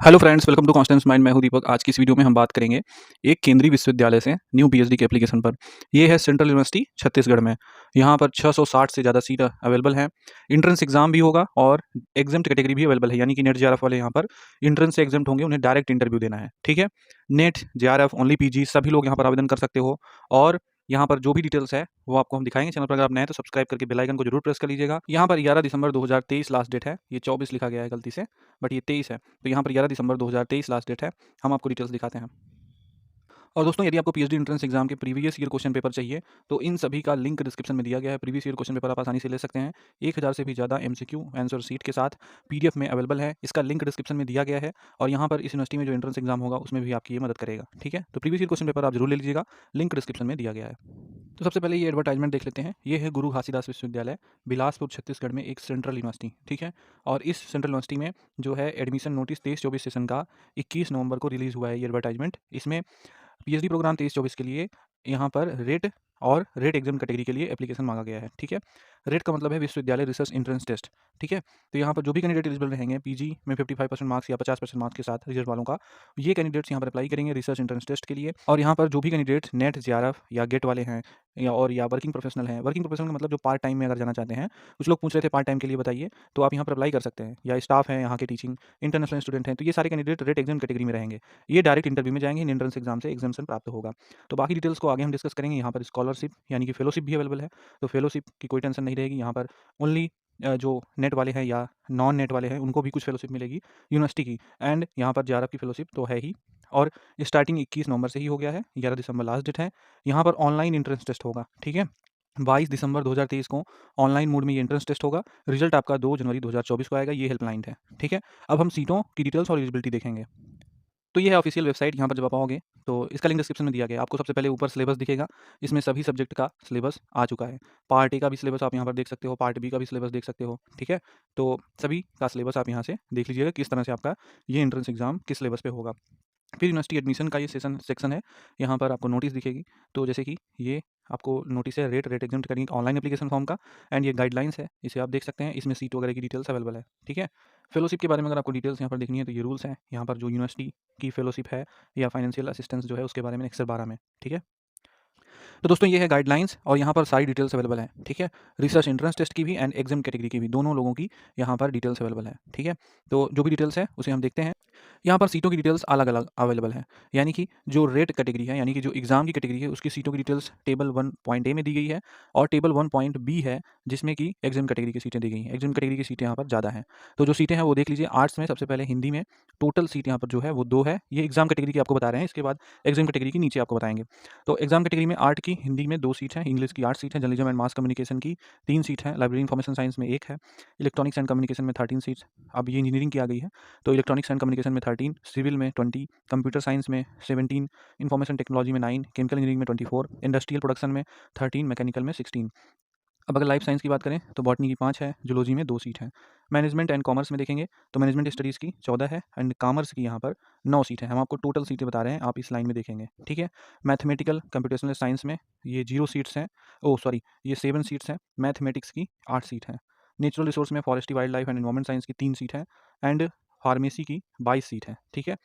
Hello friends, welcome to Constance mind. मैं हूं दीपक। आज की इस वीडियो में हम बात करेंगे एक केंद्रीय विश्वविद्यालय से न्यू पीएचडी के एप्लीकेशन पर। ये है सेंट्रल यूनिवर्सिटी छत्तीसगढ़ में। यहाँ पर 660 से ज़्यादा सीट अवेलेबल हैं। इंट्रेंस एग्जाम भी होगा और एग्जाम्ट कैटेगरी भी अवेलेबल है, यानी कि नेट जेआरएफ वाले यहाँ पर इंट्रेंस से एग्जाम्ट होंगे, उन्हें डायरेक्ट इंटरव्यू देना है। ठीक है, नेट जेआरएफ ओनली पीजी सभी लोग यहाँ पर आवेदन कर सकते हो। और यहाँ पर जो भी डिटेल्स है वो आपको हम दिखाएंगे। चैनल पर अगर आप नए हैं तो सब्सक्राइब करके बेल आइकन को जरूर प्रेस कर लीजिएगा। यहाँ पर 11 दिसंबर 2023 लास्ट डेट है। ये 24 लिखा गया है गलती से, बट ये 23 है। तो यहाँ पर 11 दिसंबर 2023 लास्ट डेट है। हम आपको डिटेल्स दिखाते हैं। और दोस्तों, यदि आपको पीएचडी एंट्रेंस एग्जाम के प्रीवियस ईयर क्वेश्चन पेपर चाहिए तो इन सभी का लिंक डिस्क्रिप्शन में दिया गया है। प्रीवियस ईयर क्वेश्चन पेपर आप आसानी से ले सकते हैं। 1000 से भी ज़्यादा एमसीक्यू आंसर सीट के साथ पीडीएफ में अवेलेबल है। इसका लिंक डिस्क्रिप्शन में दिया गया है। और यहाँ पर इस यूनिवर्सिटी में जो एंट्रेंस एग्जाम होगा उसमें भी आपकी ये मदद करेगा। ठीक है, तो प्रीवियस ईयर क्वेश्चन पेपर आप जरूर ले लीजिएगा, लिंक डिस्क्रिप्शन में दिया गया है। तो सबसे पहले ये एडवर्टाइजमेंट देख लेते हैं। ये है गुरु घासीदास विश्वविद्यालय, बिलासपुर छत्तीसगढ़ में एक सेंट्रल यूनिवर्सिटी। ठीक है, और इस सेंट्रल यूनिवर्सिटी में जो है एडमिशन नोटिस 23-24 सेशन का 21 नवंबर को रिलीज़ हुआ है ये एडवर्टाइजमेंट। इसमें पीएचडी प्रोग्राम 23-24 के लिए यहाँ पर रेट और रेट एग्जाम कैटेगरी के लिए एप्लीकेशन मांगा गया है। ठीक है, रेट का मतलब है विश्वविद्यालय रिसर्च एंट्रेंस टेस्ट। ठीक है, तो यहाँ पर जो भी कैंडिडेट एलिजिबल रहेंगे पीजी में 55% मार्क्स या 50% मार्क्स के साथ रिजल्ट वालों का, ये कैंडिडेट्स यहाँ पर अप्लाई करेंगे रिसर्च एंट्रेंस टेस्ट के लिए। और यहाँ पर जो भी कैंडिडेट नेट जेआरएफ या गेट वाले हैं या वर्किंग प्रोफेशनल हैं, वर्किंग प्रोफेशनल का मतलब जो पार्ट टाइम में अगर जाना चाहते हैं, कुछ लोग पूछ रहे थे पार्ट टाइम के लिए बताइए, तो आप यहाँ पर अप्लाई कर सकते हैं। या स्टाफ है यहाँ के, टीचिंग इंटरनेशनल स्टूडेंट हैं, तो ये सारे कैंडिडेट रेट एग्जाम कैटेगरी में रहेंगे। ये डायरेक्ट इंटरव्यू में जाएंगे, एंट्रेंस एग्जाम से एग्जामेशन प्राप्त होगा। तो बाकी डिटेल्स को आगे हम डिस्कस करेंगे। यहाँ पर स्कॉलरशिप यानी कि फेलोशिप भी अवेलेबल है, तो फेलोशिप की कोई टेंशन नहीं रहेगी। यहाँ पर ओनली जो नेट वाले हैं या नॉन नेट वाले हैं उनको भी कुछ फेलोशिप मिलेगी यूनिवर्सिटी की। एंड यहाँ पर जेआरएफ की फेलोशिप तो है ही। और स्टार्टिंग 21 नवंबर से ही हो गया है, 11 दिसंबर लास्ट डेट है। यहाँ पर ऑनलाइन एंट्रेंस टेस्ट होगा। ठीक है, 22 दिसंबर 2023 को ऑनलाइन मोड में ये एंट्रेंस टेस्ट होगा। रिजल्ट आपका 2 जनवरी 2024 को आएगा। ये हेल्पलाइन है। ठीक है, अब हम सीटों की डिटेल्स और एलिजिबिलिटी देखेंगे। तो ये है ऑफिशियल वेबसाइट। यहाँ पर जब आप आओगे तो इसका लिंक डिस्क्रिप्शन में दिया गया है। आपको सबसे पहले ऊपर सिलेबस दिखेगा, इसमें सभी सब्जेक्ट का सिलेबस आ चुका है। पार्ट ए का भी सिलेबस आप यहाँ पर देख सकते हो, पार्ट बी का भी सिलेबस देख सकते हो। ठीक है, तो सभी का सिलेबस आप यहाँ से देख लीजिएगा किस तरह से आपका ये एंट्रेंस एग्जाम किस सिलेबस पे होगा। फिर यूनिवर्सिटी एडमिशन का ये सेक्शन है। यहाँ पर आपको नोटिस दिखेगी। तो जैसे कि ये आपको नोटिस है रेट एग्जाम करनी ऑनलाइन एप्लीकेशन फॉर्म का। एंड ये गाइडलाइंस है, इसे आप देख सकते हैं। इसमें सीट वगैरह की डिटेल्स अवेलेबल है। ठीक है, फेलोशिप के बारे में अगर आपको डिटेल्स यहाँ पर देखनी है तो ये रूल्स हैं। यहाँ पर जो यूनिवर्सिटी की फेलोशिप है या फाइनेंशियल असिस्टेंस जो है उसके बारे में एक्सर 12 में। ठीक है, तो दोस्तों ये है गाइडलाइंस और यहाँ पर सारी डिटेल्स अवेलेबल है। ठीक है, रिसर्च एंट्रेंस टेस्ट की भी एंड एग्जाम कैटेगरी की भी, दोनों लोगों की यहाँ पर डिटेल्स अवेलेबल है। ठीक है, तो जो भी डिटेल्स है उसे हम देखते हैं। यहाँ पर सीटों की डिटेल्स अलग अलग अवेलेबल है, यानी कि जो रेट कैटेगरी है यानी कि जो एग्जाम की कैटेगरी है उसकी सीटों की डिटेल्स टेबल 1.A में दी गई है और टेबल 1.B है जिसमें कि एग्जाम कैटेगरी की सीटें दी गई हैं। एग्जाम कैटेगरी की सीटें यहाँ पर ज़्यादा हैं, तो जो सीटें हैं वो देख लीजिए। आर्ट्स में सबसे पहले हिंदी में टोटल सीट यहाँ पर जो है वो 2 है। ये एग्जाम कैटेगरी की आपको बता रहे हैं, इसके बाद एग्जाम कैटेगरी की नीचे आपको बताएंगे। तो एग्जाम कैटेगरी में आर्ट की हिंदी में 2 सीट हैं, इंग्लिश की 8 सीट है, जर्नलिज्म एंड मास कम्युनिकेशन की 3 सीट है, लाइब्रेरी इन्फॉर्मेशन साइंस में 1 है, इलेक्ट्रॉनिक्स एंड कम्युनिकेशन में 13 सीट्स। अब ये इंजीनियरिंग की आ गई है, तो इलेक्ट्रॉनिक्स एंड कम्युनिकेशन में 13, सिविल में 20, कंप्यूटर साइंस में 17, इन्फॉर्मेशन टेक्नोलॉजी में 9, केमिकल इंजीनियरिंग में 24, इंडस्ट्रियल प्रोडक्शन में 13, मैकेनिकल में 16। अब अगर लाइफ साइंस की बात करें तो बॉटनी की 5 है, जूलॉजी में 2 सीट हैं। मैनेजमेंट एंड कॉमर्स में देखेंगे तो मैनेजमेंट स्टडीज़ की 14 है एंड कॉमर्स की यहाँ पर 9 सीट है। हम आपको टोटल सीटें बता रहे हैं, आप इस लाइन में देखेंगे। ठीक है, मैथमेटिकल कंप्यूटेशनल साइंस में ये 0 सीट्स हैं, ये 7 सीट्स हैं। मैथमेटिक्स की 8 सीट हैं। नेचुरल रिसोर्स में forestry wild life and environment science की 3 सीट है एंड फार्मेसी की 22 सीट है। ठीक है,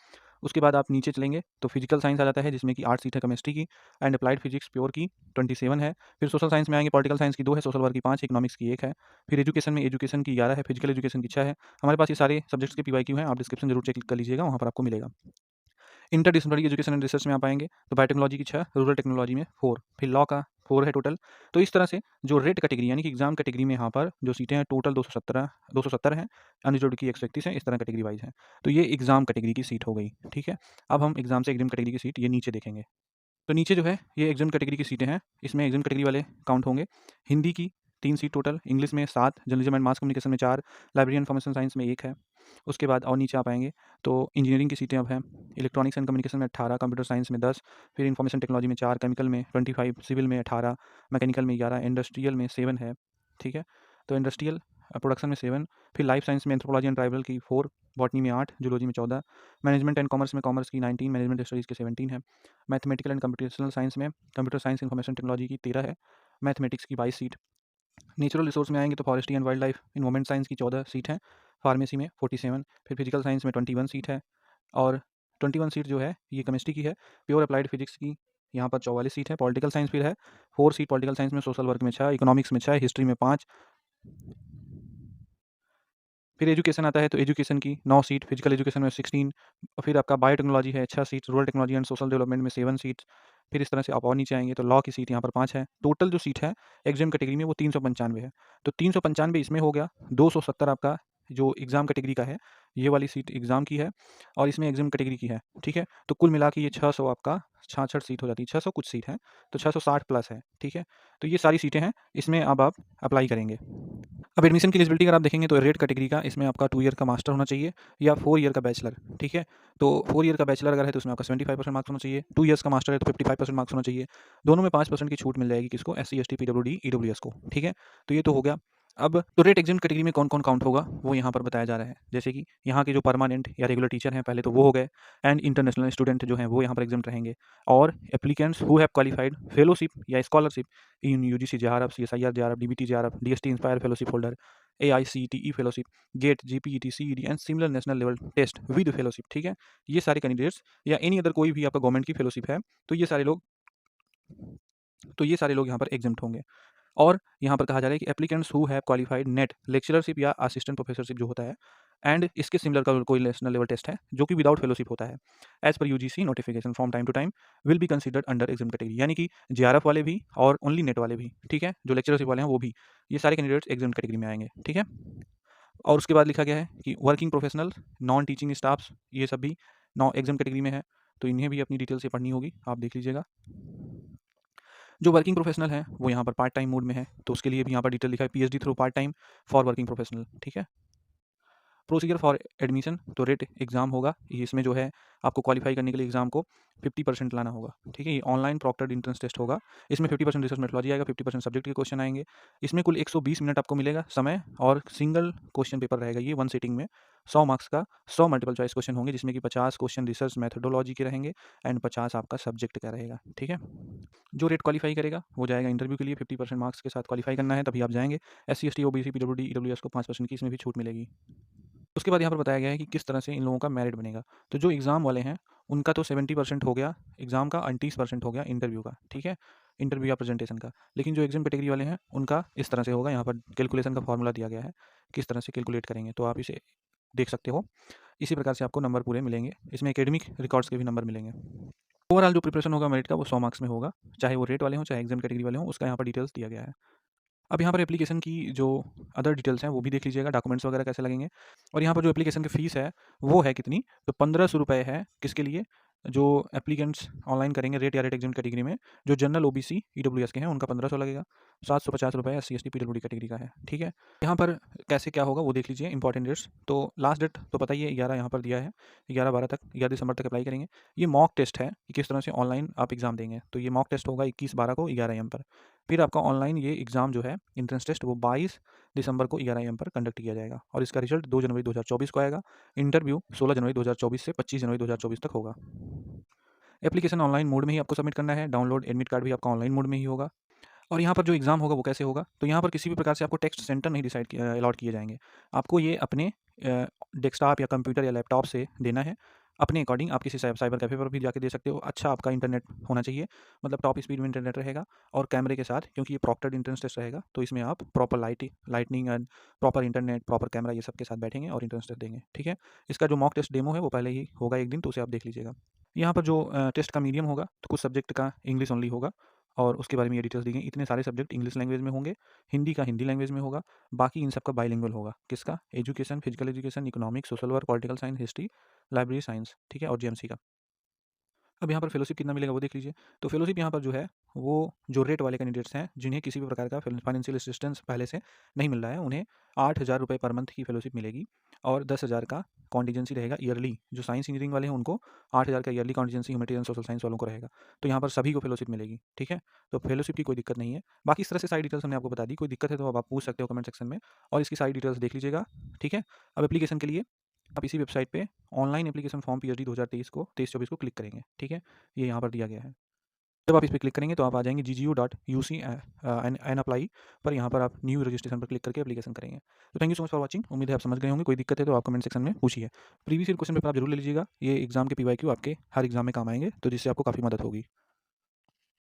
उसके बाद आप नीचे चलेंगे तो फिजिकल साइंस आ जाता है जिसमें कि 8 सीट है केमिस्ट्री की एंड अप्लाइड फिजिक्स प्योर की 27 है। फिर सोशल साइंस में आएंगे, पॉलिटिकल साइंस की 2 है, सोशल वर्क की 5 है, इकोनॉमिक्स की 1 है। फिर एजुकेशन में एजुकेशन की 11 है, फिजिकल एजुकेशन की 6 है। हमारे पास ये सारे सब्जेक्ट्स के पीवाईक्यू हैं, आप डिस्क्रिप्शन जरूर चेक कर लीजिएगा, वहाँ पर आपको मिलेगा। इंटरडिसिप्लिनरी एजुकेशन एंड रिसर्च में आप आएंगे तो बायोटेक्नोलॉजी की 6, रूरल टेक्नोलॉजी में 4, फिर लॉ का 4 है टोटल। तो इस तरह से जो रेट कैटेगरी यानी कि एग्जाम कैटेगरी में यहाँ पर जो सीटें हैं टोटल 270 हैं, अनरिजर्व्ड की 131 है, इस तरह कैटेगरी वाइज है। तो ये एग्जाम कैटेगरी की सीट हो गई। ठीक है, अब हम एग्जाम से एग्जाम कैटेगरी की सीट ये नीचे देखेंगे। तो नीचे जो है ये एग्जाम कैटेगरी की सीटें हैं, इसमें एग्जाम कैटेगरी वाले काउंट होंगे। हिंदी की 3 सीट टोटल, इंग्लिश में 7, जर्नलिज्म एंड मास कम्युनिकेशन में 4, लाइब्रेरी इन्फॉर्मेशन साइंस में 1 है। उसके बाद और नीचे आप आएंगे तो इंजीनियरिंग की सीटें अब हैं, इलेक्ट्रॉनिक्स एंड कम्युनिकेशन में 18, कंप्यूटर साइंस में 10, फिर इन्फॉर्मेशन टेक्नोलॉजी में 4, केमिकल में 25, सिविल में 18, मैकेनिकल में 11, इंडस्ट्रियल में 7 है। ठीक है, तो इंडस्ट्रियल प्रोडक्शन में 7, फिर लाइफ साइंस में एंथ्रोपोलॉजी एंड ट्राइबल की 4, बॉटनी में 8, जूलॉजी में 14, मैनेजमेंट एंड कॉमर्स में कॉमर्स की 19, मैनेजमेंट स्टडीज़ के 17 है। मैथमेटिकल एंड कंप्यूटेशनल साइंस में कंप्यूटर साइंस इन्फॉर्मेशन टेक्नोलॉजी की 13 है, मैथमेटिक्स की 22 सीट। नेचुरल रिसोर्स में आएंगे तो forestry and wild life environment science की 14 सीट है, फार्मेसी में 47, फिर फिजिकल साइंस में 21 सीट है, और 21 सीट जो है ये केमिस्ट्री की है, प्योर अप्लाइड फिजिक्स की यहाँ पर 44 सीट है, पॉलिटिकल साइंस फिर है 4 सीट पॉलिटिकल साइंस में, सोशल वर्क में 6, इकोनॉमिक्स में 6, हिस्ट्री में 5। फिर एजुकेशन आता है तो एजुकेशन की 9 सीट, फिजिकल एजुकेशन में 16, और फिर आपका बायोटेक्नोलॉजी है 6 seat, rural technology and social development में 7 सीट्स। फिर इस तरह से आप और नीचे आएँगे तो लॉ की सीट यहाँ पर 5 है। टोटल जो सीट है एग्ज़ाम कैटेगरी में वो 395 है। तो 395 इसमें हो गया, 270 आपका जो एग्ज़ाम कैटेगरी का है, ये वाली सीट एग्ज़ाम की है और इसमें एग्ज़ाम कैटेगरी की है, ठीक है? तो कुल मिला के ये 600 आपका 66 सीट हो जाती है, 600 कुछ सीट है, तो 660 प्लस है, ठीक है? तो ये सारी सीटें हैं, इसमें अब आप अप्लाई करेंगे। अब एडमिशन की एलिजिबिलिटी अगर आप देखेंगे तो रेट कैटेगरी का इसमें आपका 2 ईयर का मास्टर होना चाहिए या 4 ईयर का बैचलर, ठीक है? तो 4 ईयर का बैचलर अगर है तो उसमें आपका 75% मार्क्स होना चाहिए, 2 ईयर्स का मास्टर है तो 55% मार्क्स होना चाहिए। दोनों में 5% की छूट मिल जाएगी किसको? एससी, एसटी, पीडब्ल्यूडी, ईडब्ल्यूएस को, ठीक है? तो ये तो हो गया। अब तो रेट एग्जाम कैटेगरी में कौन-कौन काउंट होगा वो यहाँ पर बताया जा रहा है। जैसे कि यहाँ के जो परमानेंट या रेगुलर टीचर हैं पहले तो वो हो गए, एंड इंटरनेशनल स्टूडेंट जो हैं वो यहाँ पर एग्जाम रहेंगे, और applicants who have qualified fellowship या scholarship in UGC JRF, CSIR JRF, DBT JRF, DST INSPIRE fellowship holder, AICTE fellowship, GATE, GPET, CED and similar national level test with fellowship, ठीक है? ये सारे कैंडिडेट्स या any other कोई भी आपका government की फेलोशिप है, तो ये सारे लोग यहाँ पर एग्जम्प्ट होंगे। और यहाँ पर कहा जा रहा है कि applicants who have qualified net lectureship या असिस्टेंट प्रोफेसरशिप जो होता है, एंड इसके सिमिलर का कोई नेशनल लेवल टेस्ट है जो कि विदाउट फेलोशिप होता है, एज पर UGC notification from time to time will be considered under exam category, यानी कि जेआरएफ वाले भी और ओनली नेट वाले भी, ठीक है? जो लेक्चरशिप वाले हैं वो भी, ये सारे कैंडिडेट्स एग्जाम कैटेगरी में आएंगे, ठीक है? और उसके बाद लिखा गया है कि working professional, non teaching staffs, ये सब भी नॉन एग्जाम कैटेगरी में है, तो इन्हें भी अपनी डिटेल से पढ़नी होगी, आप देख लीजिएगा। जो वर्किंग प्रोफेशनल है वो यहाँ पर पार्ट टाइम मोड में है, तो उसके लिए भी यहाँ पर डिटेल लिखा है, PhD through part time for working professional, ठीक है? प्रोसीजर फॉर एडमिशन तो रेट एग्ज़ाम होगा, इसमें जो है आपको क्वालिफाई करने के लिए एग्ज़ाम को 50% लाना होगा, ठीक है? ये ऑनलाइन प्रॉक्टर्ड एंट्रेंस टेस्ट होगा, इसमें 50% रिसर्च मेथोडोलॉजी आएगा, 50% सब्जेक्ट के क्वेश्चन आएंगे, इसमें कुल 120 मिनट आपको मिलेगा समय, और सिंगल क्वेश्चन पेपर रहेगा ये 1 सीटिंग में, 100 मार्क्स का 100 मल्टीपल चॉइस क्वेश्चन होंगे, जिसमें कि 50 क्वेश्चन रिसर्च मेथोडोलॉजी के रहेंगे एंड 50 आपका सब्जेक्ट का रहेगा, ठीक है? जो रेट क्वालिफाई करेगा वो जाएगा इंटरव्यू के लिए, 50% मार्क्स के साथ क्वालिफाई करना है तभी आप जाएंगे। SC, ST, OBC, PWD, EWS को 5% की इसमें भी छूट मिलेगी। उसके बाद यहाँ पर बताया गया है कि किस तरह से इन लोगों का मेरिट बनेगा। तो जो एग्ज़ाम वाले हैं उनका तो 70% हो गया एग्ज़ाम का, 29% हो गया इंटरव्यू का, ठीक है? इंटरव्यू या प्रेजेंटेशन का। लेकिन जो एग्जाम कैटेगरी वाले हैं उनका इस तरह से होगा, यहाँ पर कैलकुलेशन का फॉर्मूला दिया गया है, किस तरह से कैलकुलेट करेंगे, तो आप इसे देख सकते हो। इसी प्रकार से आपको नंबर पूरे मिलेंगे, इसमें एकेडमिक रिकॉर्ड्स के भी नंबर मिलेंगे। ओवरऑल जो प्रिपरेशन होगा मेरिट का वो 100 मार्क्स में होगा, चाहे वो रेट वाले हों चाहे एग्जाम कैटेगरी वाले हों, उसका यहाँ पर डिटेल्स दिया गया है। अब यहाँ पर एप्लीकेशन की जो अदर डिटेल्स हैं वो भी देख लीजिएगा, डॉक्यूमेंट्स वगैरह कैसे लगेंगे, और यहाँ पर जो एप्लीकेशन की फ़ीस है वो है कितनी, तो 1500 रुपये है, किसके लिए? जो एप्लीकेंट्स ऑनलाइन करेंगे रेट या रेट एग्जाम कैटेगरी में, जो जनरल OBC EWS के हैं उनका 1500 लगेगा, 750 रुपये SC ST PWD कैटेगरी का है, ठीक है? यहाँ पर कैसे क्या होगा वो देख लीजिए, इंपॉर्टेंट डेट्स। तो लास्ट डेट तो पता ही है 11 यहाँ पर दिया है, 11/12 तक, 11 दिसंबर तक अप्लाई करेंगे। ये मॉक टेस्ट है कि किस तरह से ऑनलाइन आप एग्ज़ाम देंगे, तो ये मॉक टेस्ट होगा 21/12 को 11 AM पर। फिर आपका ऑनलाइन ये एग्ज़ाम जो है एंट्रेंस टेस्ट वो 22 दिसंबर को 11 AM पर कंडक्ट किया जाएगा, और इसका रिजल्ट 2 जनवरी 2024 को आएगा। इंटरव्यू 16 जनवरी 2024 से 25 जनवरी 2024 तक होगा। एप्लीकेशन ऑनलाइन मोड में ही आपको सबमिट करना है, डाउनलोड एडमिट कार्ड भी आपका ऑनलाइन मोड में ही होगा। और यहाँ पर जो एग्ज़ाम होगा वो कैसे होगा, तो यहाँ पर किसी भी प्रकार से आपको टेस्ट सेंटर नहीं डिसाइड अलॉट किए जाएंगे, आपको ये अपने डेस्कटॉप या कंप्यूटर या लैपटॉप से देना है, अपने अकॉर्डिंग। आप किसी साइबर कैफ़े पर भी जाके दे सकते हो, अच्छा आपका इंटरनेट होना चाहिए, मतलब टॉप स्पीड में इंटरनेट रहेगा, और कैमरे के साथ, क्योंकि ये प्रॉक्टर्ड एंट्रेंस टेस्ट रहेगा, तो इसमें आप proper lightning and proper internet, proper camera, ये सब के साथ बैठेंगे और एंट्रेंस टेस्ट देंगे, ठीक है? इसका जो मॉक टेस्ट डेमो है वो पहले ही होगा एक दिन, तो उसे आप देख लीजिएगा। यहाँ पर जो टेस्ट का मीडियम होगा, तो कुछ सब्जेक्ट का इंग्लिश ओनली होगा, और उसके बारे में ये डिटेल्स दी गई। इतने सारे सब्जेक्ट इंग्लिश लैंग्वेज में होंगे, हिंदी का हिंदी लैंग्वेज में होगा, बाकी इन सबका बाइलिंगुअल होगा। किसका? Education, physical education, economics, social work, political science, history, library science, ठीक है? और GMC का। अब यहाँ पर फेलोशिप कितना मिलेगा वो देख लीजिए। तो फेलोशिप यहाँ पर जो है वो जो रेट वाले कैंडिडेट्स हैं जिन्हें किसी भी प्रकार का फाइनेंशियल असिस्टेंस पहले से नहीं मिल रहा है, उन्हें 8,000 रुपये पर मंथ की फेलोशिप मिलेगी, और 10,000 का कॉन्टीजेंसी रहेगा ईयरली। जो साइंस इंजीनियरिंग वाले हैं उनको 8,000 का yearly contingency, humanities and social science वालों को रहेगा। तो यहाँ पर सभी को फेलोशिप मिलेगी, ठीक है? तो फेलोशिप की कोई दिक्कत नहीं है। बाकी इस तरह से सारी डिटेल्स हमने आपको बता दी, कोई दिक्कत है तो अब आप पूछ सकते हो कमेंट सेक्शन में, और इसकी सारी डिटेल्स देख लीजिएगा, ठीक है? अब एप्लीकेशन के लिए आप इसी वेबसाइट पे ऑनलाइन एप्लीकेशन फॉर्म PhD 2023 को 23-24 को क्लिक करेंगे, ठीक है? ये यहाँ पर दिया गया है। जब आप इस पर क्लिक करेंगे तो आप आ जाएंगे ggu.uc/and apply पर। यहाँ पर आप न्यू रजिस्ट्रेशन पर क्लिक करके एप्लीकेशन करेंगे। तो thank you so much for watching. उम्मीद है आप समझ गए होंगे। कोई दिक्कत है तो आप कमेंट सेक्शन में पूछिए। प्रीवियस ईयर क्वेश्चन पेपर आप जरूर ले लीजिएगा। ये एग्जाम के PYQ आपके हर एग्जाम में काम आएंगे, तो जिससे आपको काफ़ी मदद होगी।